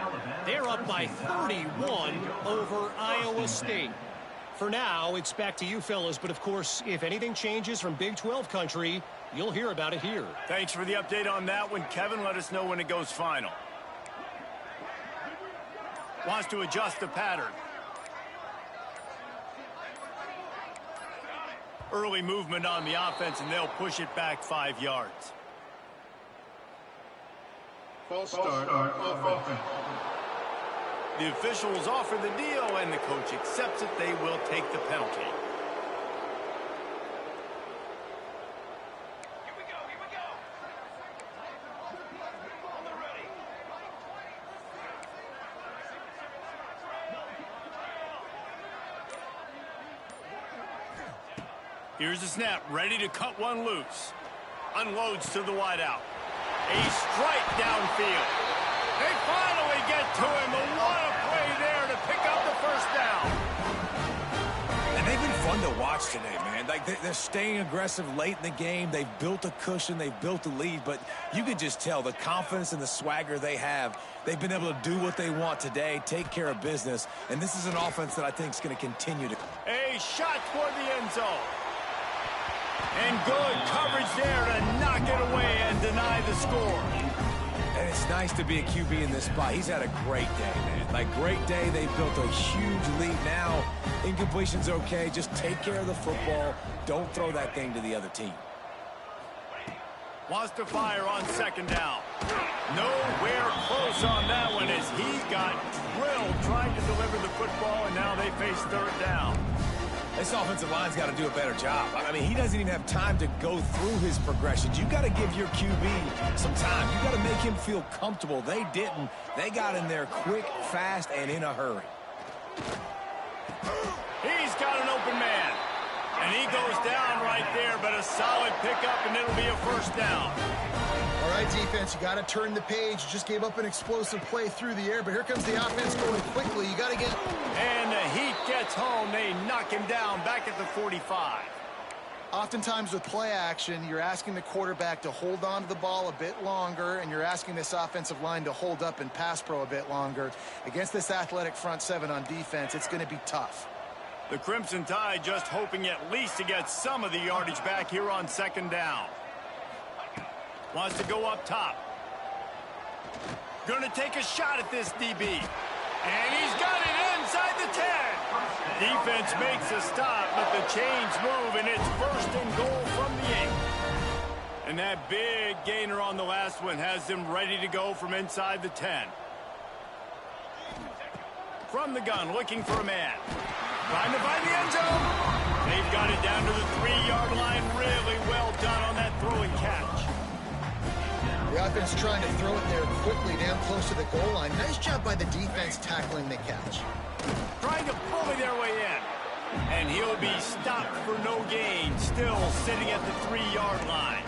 They're up by 31 over Iowa State. For now, it's back to you fellas, but of course, if anything changes from Big 12 country, you'll hear about it here. Thanks for the update on that one, Kevin. Let us know when it goes final. Wants to adjust the pattern. Early movement on the offense, and they'll push it back 5 yards. False start on offense. The officials offer the deal, and the coach accepts it. They will take the penalty. Here's the snap, ready to cut one loose. Unloads to the wideout. A strike downfield. They finally get to him. What a play there to pick up the 1st down. And they've been fun to watch today, man. Like they're staying aggressive late in the game. They've built a cushion. They've built a lead. But you can just tell the confidence and the swagger they have. They've been able to do what they want today, take care of business. And this is an offense that I think is going to continue to. A shot toward the end zone. And good coverage there to knock it away and deny the score. And it's nice to be a QB in this spot. He's had a great day, man. Like, great day. They've built a huge lead now. Incompletion's okay. Just take care of the football. Don't throw that thing to the other team. Wants to fire on 2nd down. Nowhere close on that one as he got drilled trying to deliver the football, and now they face 3rd down. This offensive line's got to do a better job. I mean, he doesn't even have time to go through his progressions. You got to give your QB some time. You got to make him feel comfortable. They didn't. They got in there quick, fast, and in a hurry. He's got an open man. And he goes down right there, but a solid pickup, and it'll be a 1st down. All right, defense, you got to turn the page. You just gave up an explosive play through the air, but here comes the offense going quickly. You got to get... And the heat gets home. They knock him down back at the 45. Oftentimes with play action, you're asking the quarterback to hold on to the ball a bit longer, and you're asking this offensive line to hold up and pass pro a bit longer. Against this athletic front 7 on defense, it's going to be tough. The Crimson Tide just hoping at least to get some of the yardage back here on 2nd down. Wants to go up top. Going to take a shot at this DB. And he's got it inside the 10. Defense makes a stop, but the chains move, and it's 1st and goal from the 8. And that big gainer on the last one has them ready to go from inside the 10. From the gun, looking for a man. Trying to find the end zone. They've got it down to the 3-yard line. Really well done on that throw and catch. The offense trying to throw it there quickly down close to the goal line. Nice job by the defense tackling the catch. Trying to bully their way in. And he'll be stopped for no gain. Still sitting at the 3-yard line.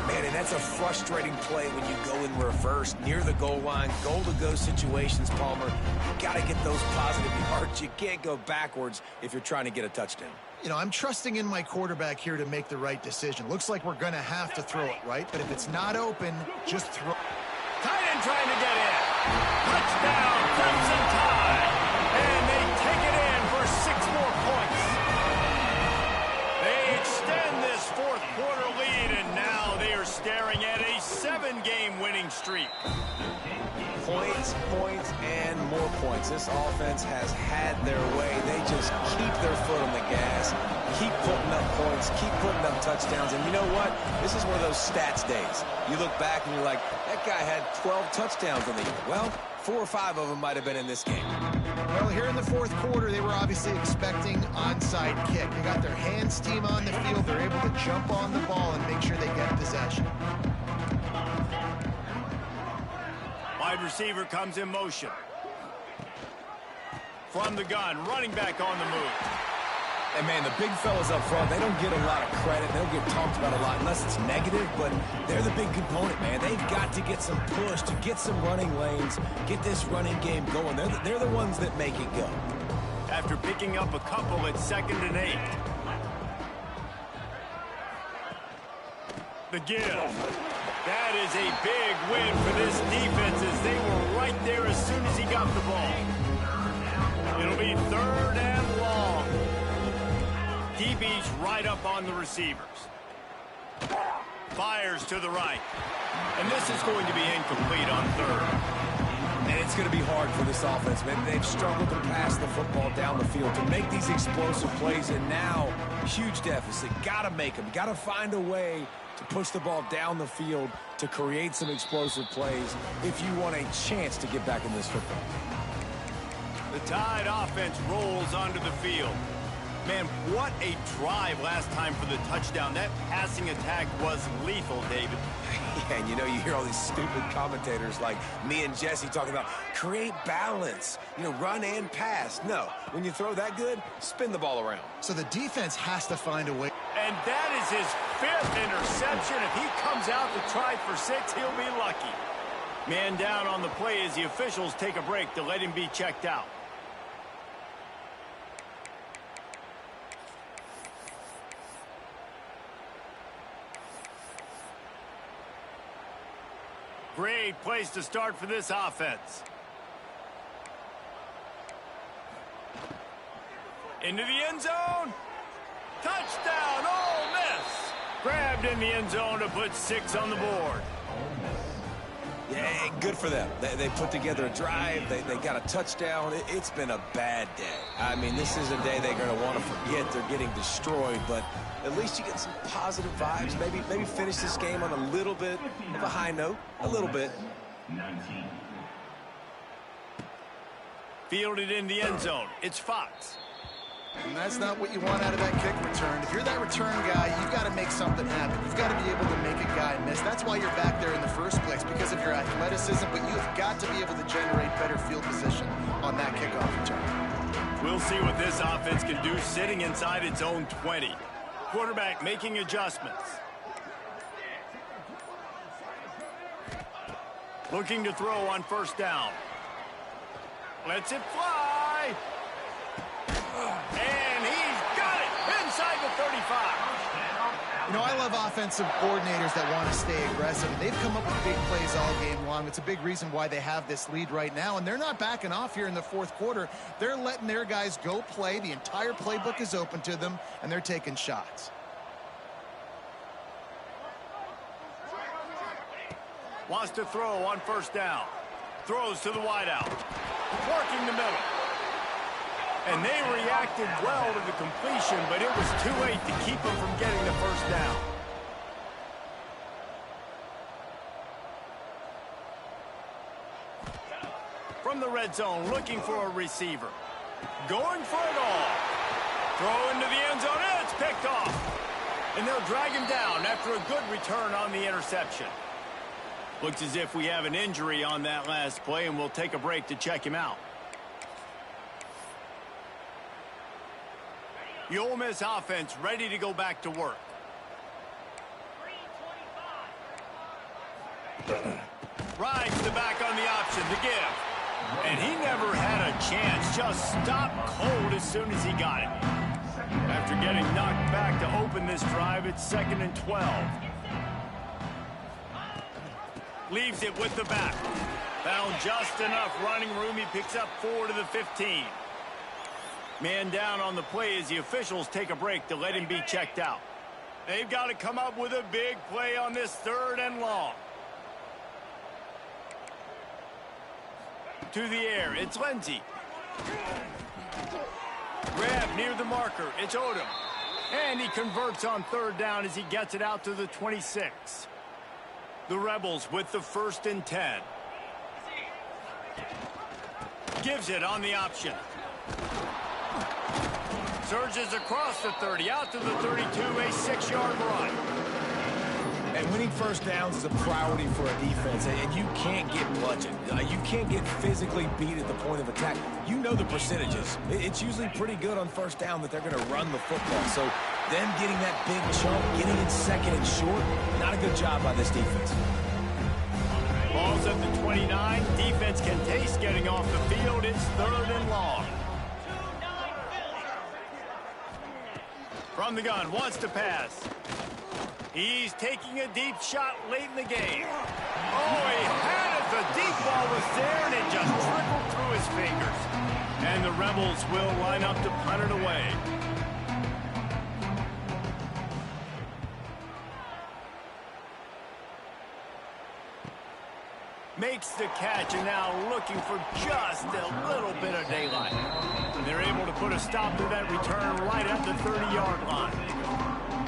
Man, and that's a frustrating play when you go in reverse near the goal line. Goal-to-go situations, Palmer. You got to get those positive yards. You can't go backwards if you're trying to get a touchdown. You know, I'm trusting in my quarterback here to make the right decision. Looks like we're going to have to throw it, right? But if it's not open, just throw. Tight end trying to get in. Touchdown, Crimson Tide. And they take it in for 6 more points. They extend this 4th quarter lead, and now they are staring at a 7-game winning streak. Points, points, and more points. This offense has had their way. They just keep their foot on the gas, keep putting up points, keep putting up touchdowns. And you know what? This is one of those stats days. You look back and you're like, that guy had 12 touchdowns on the year. Well, 4 or 5 of them might have been in this game. Well, here in the 4th quarter, they were obviously expecting onside kick. They got their hands team on the field. They're able to jump on the ball and make sure they get possession. Wide receiver comes in motion. From the gun, running back on the move. And, man, the big fellas up front, they don't get a lot of credit. They don't get talked about a lot unless it's negative, but they're the big component, man. They've got to get some push, to get some running lanes, get this running game going. They're the ones that make it go. After picking up a couple at 2nd and 8. The give. That is a big win for this defense as they were right there as soon as he got the ball. It'll be 3rd and long. DB's right up on the receivers. Fires to the right. And this is going to be incomplete on 3rd. And it's going to be hard for this offense, man. They've struggled to pass the football down the field, to make these explosive plays, and now, huge deficit. Got to make them. Got to find a way to push the ball down the field to create some explosive plays if you want a chance to get back in this football. The Tide offense rolls onto the field. Man, what a drive last time for the touchdown. That passing attack was lethal, David. Yeah, and you know, you hear all these stupid commentators like me and Jesse talking about create balance, you know, run and pass. No, when you throw that good, spin the ball around. So the defense has to find a way. And that is his 5th interception. If he comes out to try for 6, he'll be lucky. Man down on the play as the officials take a break to let him be checked out. Great place to start for this offense. Into the end zone. Touchdown, Ole Miss. Grabbed in the end zone to put 6 on the board. Yeah, good for them. They put together a drive. They got a touchdown. It's been a bad day. I mean, this is a day they're going to want to forget. They're getting destroyed, but at least you get some positive vibes. Maybe finish this game on a little bit of a high note. A little bit. Fielded in the end zone. It's Fox. And that's not what you want out of that kick return. If you're that return guy, you've got to make something happen. You've got to be able to make a guy miss. That's why you're back there in the first place, because of your athleticism, but you've got to be able to generate better field position on that kickoff return. We'll see what this offense can do sitting inside its own 20. Quarterback making adjustments. Looking to throw on 1st down. Lets it fly. And he's got it inside the 35. You know, I love offensive coordinators that want to stay aggressive, and they've come up with big plays all game long. It's a big reason why they have this lead right now, and they're not backing off here in the 4th quarter. They're letting their guys go play. The entire playbook is open to them, and they're taking shots. Wants to throw on 1st down. Throws to the wideout. working the middle. And they reacted well to the completion, but it was too late to keep them from getting the first down. From the red zone, looking for a receiver. Going for it all. Throw into the end zone, and it's picked off. And they'll drag him down after a good return on the interception. Looks as if we have an injury on that last play, and we'll take a break to check him out. The Ole Miss offense ready to go back to work. Rides the back on the option to give. And he never had a chance. Just stopped cold as soon as he got it. After getting knocked back to open this drive, it's 2nd and 12. Leaves it with the back. Found just enough running room. He picks up 4 to the 15. Man down on the play as the officials take a break to let him be checked out. They've got to come up with a big play on this 3rd and long. To the air, it's Lindsey. Grab near the marker, it's Odom. And he converts on 3rd down as he gets it out to the 26. The Rebels with the 1st and 10. Gives it on the option. Surges across the 30, out to the 32, a 6-yard run. And winning first downs is a priority for a defense, and you can't get bludgeoned. You can't get physically beat at the point of attack. You know the percentages. It's usually pretty good on first down that they're going to run the football. So them getting that big chunk, getting it 2nd and short, not a good job by this defense. Ball's at the 29. Defense can taste getting off the field. It's 3rd and long. From the gun, wants to pass. He's taking a deep shot late in the game. Oh, he had it. The deep ball was there, and it just trickled through his fingers. And the Rebels will line up to punt it away. Makes the catch, and now looking for just a little bit of daylight. And they're able to put a stop to that return right at the 30-yard line.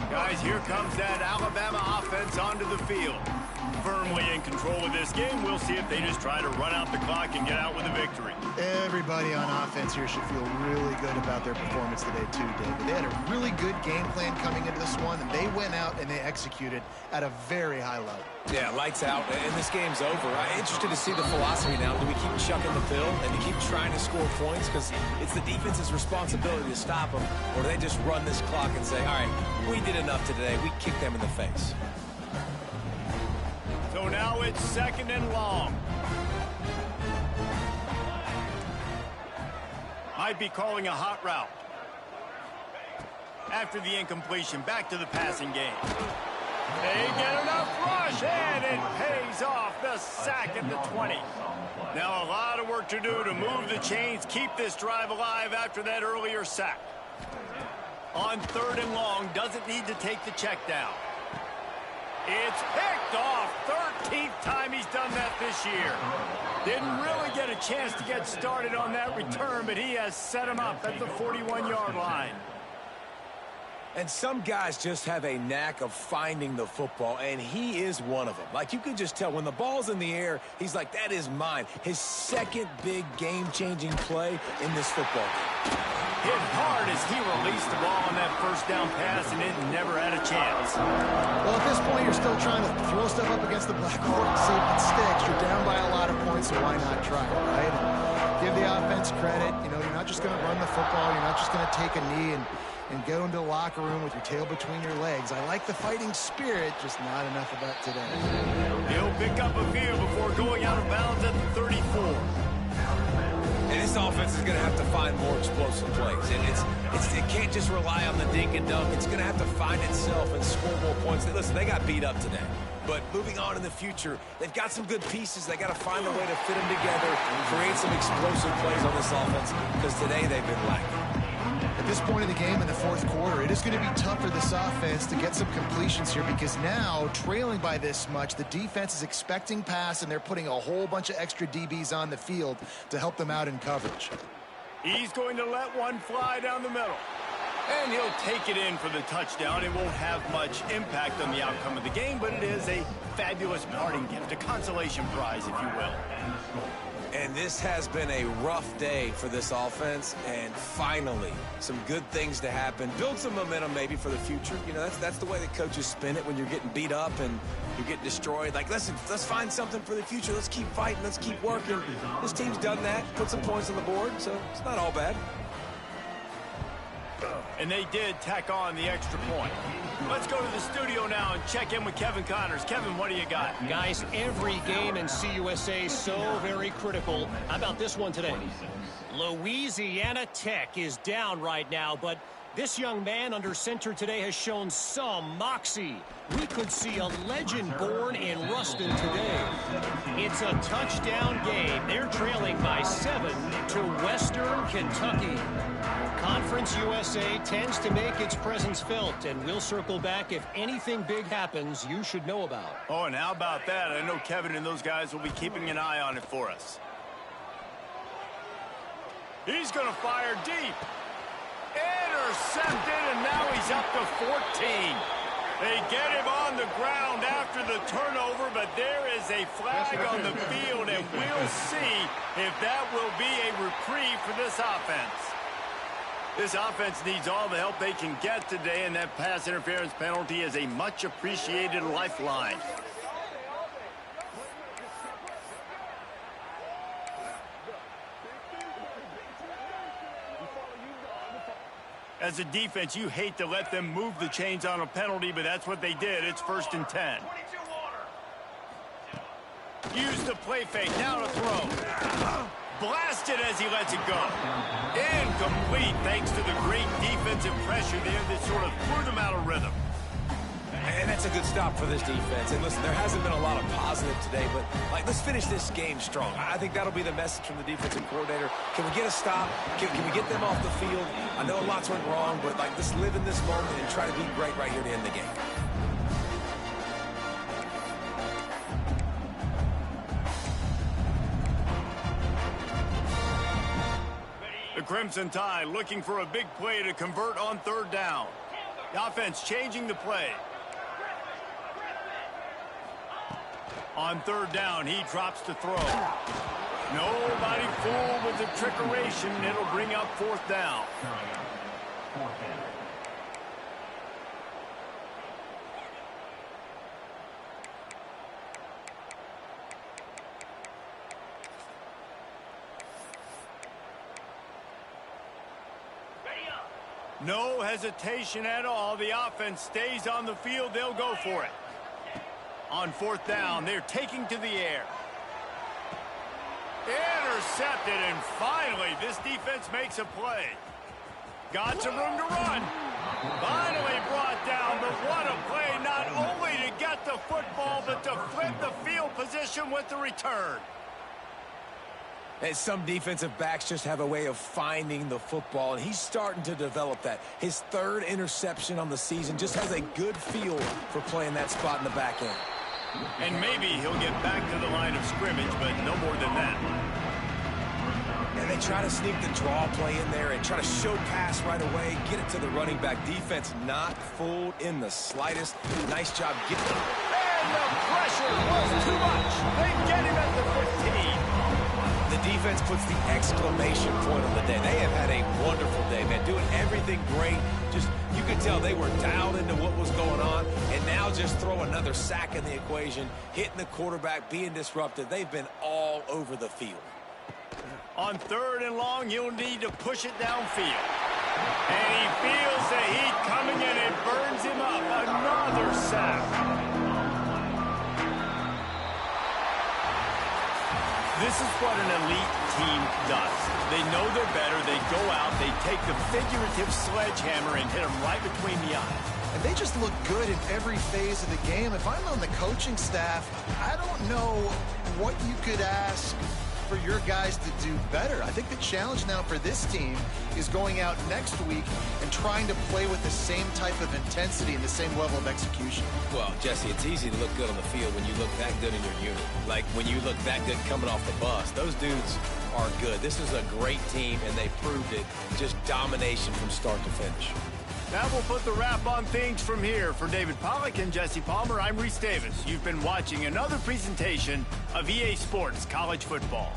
Guys, here comes that Alabama offense onto the field. Firmly in control of this game. We'll see if they just try to run out the clock and get out with a victory. Everybody on offense here should feel really good about their performance today too, David. They had a really good game plan coming into this one, and they went out and they executed at a very high level. Yeah, lights out, and this game's over. I'm interested to see the philosophy now. Do we keep chucking the pill and to keep trying to score points because it's the defense's responsibility to stop them, or do they just run this clock and say, all right, we did enough today. We kicked them in the face. So now it's 2nd and long. Might be calling a hot route. After the incompletion, back to the passing game. They get enough rush, and it pays off. The sack at the 20. Now a lot of work to do to move the chains, keep this drive alive after that earlier sack. On 3rd and long, doesn't need to take the check down. It's picked off. 13th time he's done that this year. Didn't really get a chance to get started on that return, but he has set him up at the 41-yard line. And some guys just have a knack of finding the football, and he is one of them. Like, you can just tell when the ball's in the air, he's like, that is mine. His 2nd big game-changing play in this football game. Hit hard as he released the ball on that 1st down pass, and it never had a chance. Well, at this point, you're still trying to throw stuff up against the blackboard and see if it sticks. You're down by a lot of points, so why not try it, right? And give the offense credit. You know, you're not just going to run the football. You're not just going to take a knee and go into the locker room with your tail between your legs. I like the fighting spirit, just not enough of that today. He'll pick up a few before going out of bounds at the 34. And this offense is going to have to find more explosive plays. And it can't just rely on the dink and dunk. It's going to have to find itself and score more points. Listen, they got beat up today. But moving on in the future, they've got some good pieces. They got to find a way to fit them together and create some explosive plays on this offense because today they've been lacking. At this point in the game in the fourth quarter, it is going to be tough for this offense to get some completions here because now, trailing by this much, the defense is expecting pass, and they're putting a whole bunch of extra DBs on the field to help them out in coverage. He's going to let one fly down the middle. And he'll take it in for the touchdown. It won't have much impact on the outcome of the game, but it is a fabulous parting gift, a consolation prize, if you will. And this has been a rough day for this offense, and finally, some good things to happen. Build some momentum maybe for the future. You know, that's the way that coaches spin it when you're getting beat up and you're getting destroyed. Like, listen, let's find something for the future. Let's keep fighting. Let's keep working. This team's done that, put some points on the board, so it's not all bad. And they did tack on the extra point. Let's go to the studio now and check in with Kevin Connors. Kevin, what do you got? Guys, every game in CUSA is so very critical. How about this one today? Louisiana Tech is down right now, but this young man under center today has shown some moxie. We could see a legend born in Ruston today. It's a touchdown game. They're trailing by 7 to Western Kentucky. Conference USA tends to make its presence felt, and we'll circle back if anything big happens you should know about. Oh, and how about that? I know Kevin and those guys will be keeping an eye on it for us. He's going to fire deep. Intercepted, and now he's up to 14. They get him on the ground after the turnover, but there is a flag on the field, and we'll see if that will be a reprieve for this offense. This offense needs all the help they can get today, and that pass interference penalty is a much-appreciated lifeline. As a defense, you hate to let them move the chains on a penalty, but that's what they did. It's 1st and 10. Use the play fake. Now to throw. Blasted as he lets it go. Incomplete thanks to the great defensive pressure there that sort of threw them out of rhythm. And that's a good stop for this defense. And listen, there hasn't been a lot of positive today, but let's finish this game strong. I think that'll be the message from the defensive coordinator. Can we get a stop? Can we get them off the field? I know lots went wrong, but let's live in this moment and try to be great right here to end the game. The Crimson Tide looking for a big play to convert on 3rd down. The offense changing the play. On 3rd down, he drops to throw. Nobody fooled with the trickeration. It'll bring up 4th down. No hesitation at all. The offense stays on the field. They'll go for it. On 4th down, they're taking to the air. Intercepted, and finally, this defense makes a play. Got some room to run. Finally brought down, but what a play, not only to get the football, but to flip the field position with the return. And some defensive backs just have a way of finding the football, and he's starting to develop that. His 3rd interception on the season, just has a good feel for playing that spot in the back end. And maybe he'll get back to the line of scrimmage, but no more than that. And they try to sneak the draw play in there and try to show pass right away, get it to the running back. Defense not fooled in the slightest. Nice job getting it. And the pressure was too much. They get him at the 15. The defense puts the exclamation point on the day. They have had a wonderful day, man, doing everything great. Just, you could tell they were dialed into what was going on, and now just throw another sack in the equation, hitting the quarterback, being disrupted. They've been all over the field. On 3rd and long, you'll need to push it downfield. And he feels the heat coming, and it burns him up. Another sack. This is what an elite team does. They know they're better. They go out. They take the figurative sledgehammer and hit them right between the eyes. And they just look good in every phase of the game. If I'm on the coaching staff, I don't know what you could ask for your guys to do better. I think the challenge now for this team is going out next week and trying to play with the same type of intensity and the same level of execution. Well, Jesse, it's easy to look good on the field when you look that good in your unit. Like when you look that good coming off the bus. Those dudes are good. This is a great team, and they proved it. Just domination from start to finish. That will put the wrap on things from here. For David Pollack and Jesse Palmer, I'm Reese Davis. You've been watching another presentation of EA Sports College Football.